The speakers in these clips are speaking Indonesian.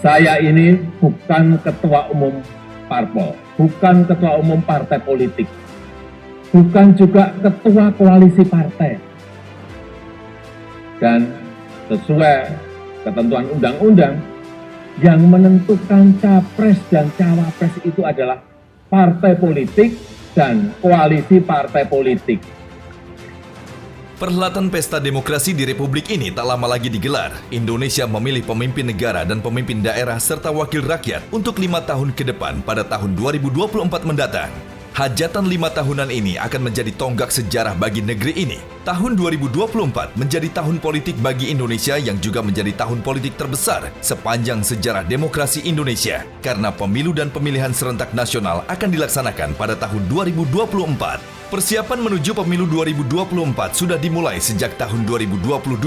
Saya ini bukan ketua umum parpol, bukan ketua umum partai politik, bukan juga ketua koalisi partai. Dan sesuai ketentuan undang-undang, yang menentukan capres dan cawapres itu adalah partai politik dan koalisi partai politik. Perhelatan pesta demokrasi di Republik ini tak lama lagi digelar. Indonesia memilih pemimpin negara dan pemimpin daerah serta wakil rakyat untuk 5 tahun ke depan pada tahun 2024 mendatang. Hajatan 5 tahunan ini akan menjadi tonggak sejarah bagi negeri ini. Tahun 2024 menjadi tahun politik bagi Indonesia yang juga menjadi tahun politik terbesar sepanjang sejarah demokrasi Indonesia. Karena pemilu dan pemilihan serentak nasional akan dilaksanakan pada tahun 2024. Persiapan menuju pemilu 2024 sudah dimulai sejak tahun 2022,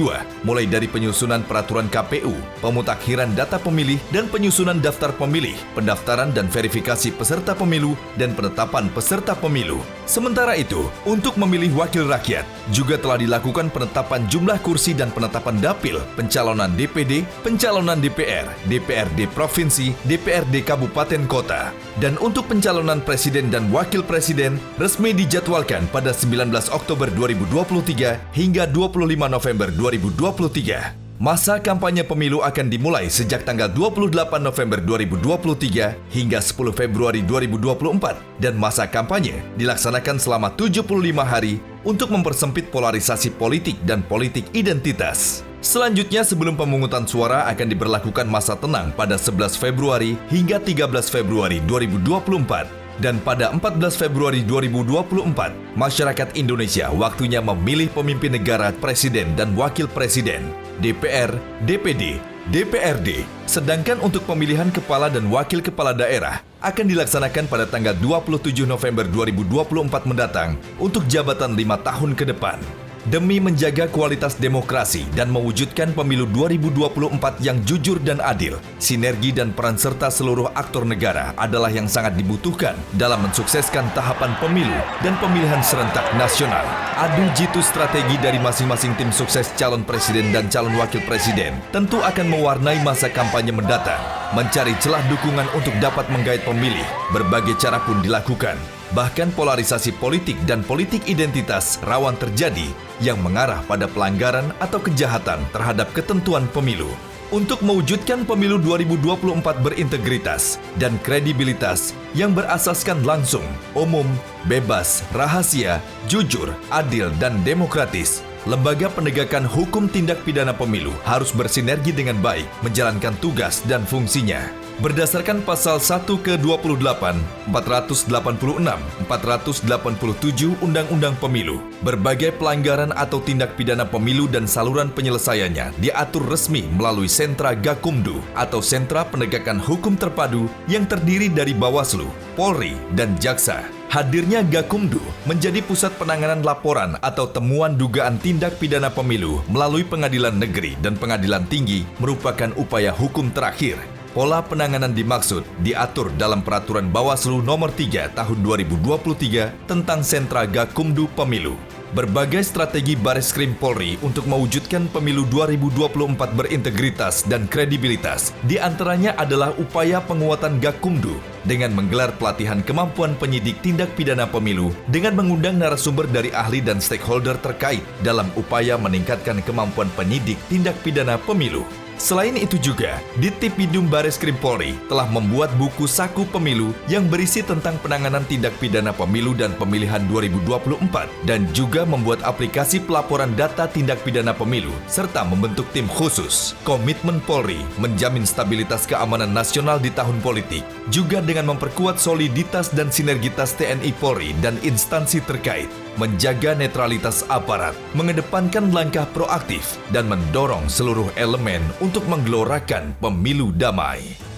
mulai dari penyusunan peraturan KPU, pemutakhiran data pemilih dan penyusunan daftar pemilih, pendaftaran dan verifikasi peserta pemilu, dan penetapan peserta pemilu. Sementara itu, untuk memilih wakil rakyat, juga telah dilakukan penetapan jumlah kursi dan penetapan dapil, pencalonan DPD, pencalonan DPR, DPRD Provinsi, DPRD Kabupaten Kota. Dan untuk pencalonan presiden dan wakil presiden, resmi dijadwalkan pada 19 Oktober 2023 hingga 25 November 2023. Masa kampanye pemilu akan dimulai sejak tanggal 28 November 2023 hingga 10 Februari 2024 dan masa kampanye dilaksanakan selama 75 hari untuk mempersempit polarisasi politik dan politik identitas. Selanjutnya, sebelum pemungutan suara akan diberlakukan masa tenang pada 11 Februari hingga 13 Februari 2024. Dan pada 14 Februari 2024, masyarakat Indonesia waktunya memilih pemimpin negara, presiden dan wakil presiden, DPR, DPD, DPRD. Sedangkan untuk pemilihan kepala dan wakil kepala daerah akan dilaksanakan pada tanggal 27 November 2024 mendatang untuk jabatan 5 tahun ke depan. Demi menjaga kualitas demokrasi dan mewujudkan pemilu 2024 yang jujur dan adil, sinergi dan peran serta seluruh aktor negara adalah yang sangat dibutuhkan dalam mensukseskan tahapan pemilu dan pemilihan serentak nasional. Adu jitu strategi dari masing-masing tim sukses calon presiden dan calon wakil presiden tentu akan mewarnai masa kampanye mendatang. Mencari celah dukungan untuk dapat menggait pemilih, berbagai cara pun dilakukan. Bahkan polarisasi politik dan politik identitas rawan terjadi yang mengarah pada pelanggaran atau kejahatan terhadap ketentuan pemilu. Untuk mewujudkan pemilu 2024 berintegritas dan kredibilitas yang berasaskan langsung, umum, bebas, rahasia, jujur, adil, dan demokratis, Lembaga Penegakan Hukum Tindak Pidana Pemilu harus bersinergi dengan baik menjalankan tugas dan fungsinya. Berdasarkan pasal 1 ke-28, 486, 487 Undang-Undang Pemilu, berbagai pelanggaran atau tindak pidana pemilu dan saluran penyelesaiannya diatur resmi melalui Sentra Gakumdu atau Sentra Penegakan Hukum Terpadu yang terdiri dari Bawaslu, Polri, dan Jaksa. Hadirnya Gakumdu menjadi pusat penanganan laporan atau temuan dugaan tindak pidana pemilu melalui Pengadilan Negeri dan Pengadilan Tinggi merupakan upaya hukum terakhir. Pola penanganan dimaksud diatur dalam Peraturan Bawaslu Nomor 3 Tahun 2023 tentang Sentra Gakumdu Pemilu. Berbagai strategi Bareskrim Polri untuk mewujudkan pemilu 2024 berintegritas dan kredibilitas, di antaranya adalah upaya penguatan Gakumdu dengan menggelar pelatihan kemampuan penyidik tindak pidana pemilu dengan mengundang narasumber dari ahli dan stakeholder terkait dalam upaya meningkatkan kemampuan penyidik tindak pidana pemilu. Selain itu juga, Dittipidum Bareskrim Polri telah membuat buku Saku Pemilu yang berisi tentang penanganan tindak pidana pemilu dan pemilihan 2024 dan juga membuat aplikasi pelaporan data tindak pidana pemilu serta membentuk tim khusus. Komitmen Polri menjamin stabilitas keamanan nasional di tahun politik, juga dengan memperkuat soliditas dan sinergitas TNI Polri dan instansi terkait, menjaga netralitas aparat, mengedepankan langkah proaktif, dan mendorong seluruh elemen untuk menggelorakan pemilu damai.